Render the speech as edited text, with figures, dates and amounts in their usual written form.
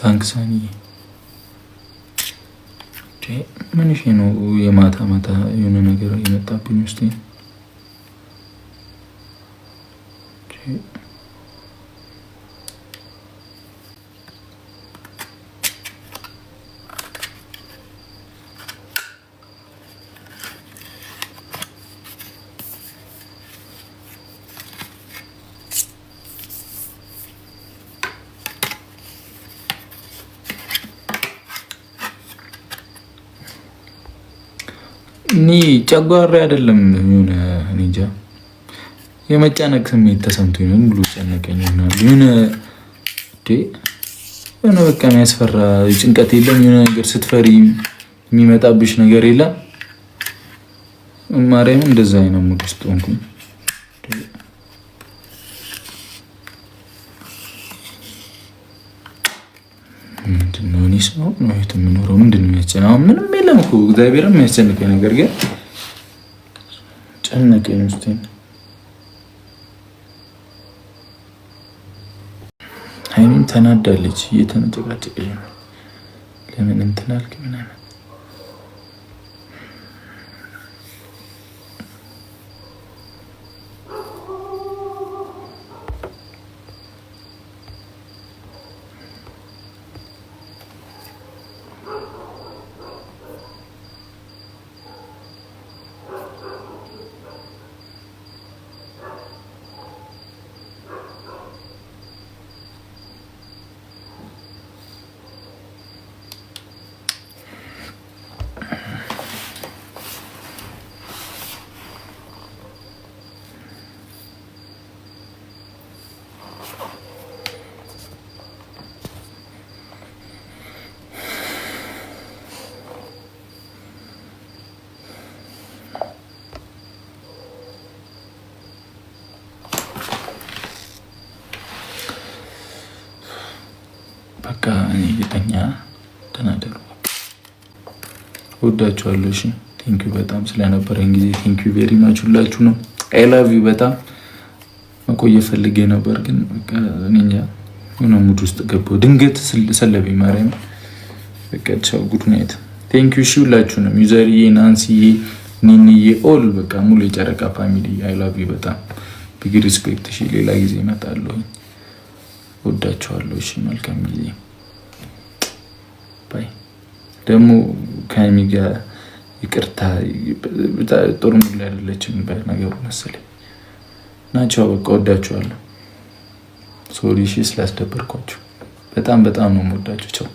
ታንክስ አኒ ምን እሺ ነው የማታ ማታ የሆነ ነገር የመጣብኝ ውስጥ ኒ ጨጓራ አይደለም የሆነ እንጃ የመጨነቅ ስሜት ተሰምቶኝ ነው ብሎ ጨነቀኝና የሆነ በቃ የሚያስፈራ ጭንቀት የለም የሆነ ነገር ስትፈሪ የሚመጣብሽ ነገር የለም ማርያም እንደዛ አይነት ሙድ ውስጥ ሆንኩኝ ምንድነው እኔ ሰው ነው የምኖረው ምንድነው የሚያስጨንቀው ምንም የለም እኮ እግዚአብሔርም የሚያስጨንቀኝ ነገር ግን ጨነቀኝ ውስጥ ሃይሚን ተናዳለች እየተነጨቃጨቀች ነው ለምን እንትን አልክ ምናምን በቃ እኔ ልተኛ ተናደሩ ወዳችኋለሁ እሺ ቴንክ ዩ በጣም ስለነበረን ጊዜ ቴንክ ዩ ቬሪ ማች ሁላችሁ ነው አይ ላቭ ዩ በጣም መቆየት ፈልጌ ነበር ግን በቃ እኔኛ ሆነ ሙድ ውስጥ ገባሁ ድንገት ሰለበኝ ማርያም በቃ ቻው ጉድ ናይት ቴንክ ዩ እሺ ሁላችሁ ነው ዩዘርዬ ናንሲዬ ኒኒዬ ኦል በቃ ሙሉ የጨረቃ ፋሚሊ አይ ላቭ ዩ በጣም ቢግ ሪስፔክት እሺ ሌላ ጊዜ እመጣለሁ ወዳችኋለሁ እሺ መልካም ጊዜ ባይ ደግሞ ከሃይሚ ጋር ይቅርታ ጥሩ ሙድ ላይ አይደለችም በነገሩ መሰለኝ ናቸው በቃ ወዳችኋለሁ ሶሪ እሺ ስላስደበርኳችሁ በጣም ነው የምወዳችሁ ቻው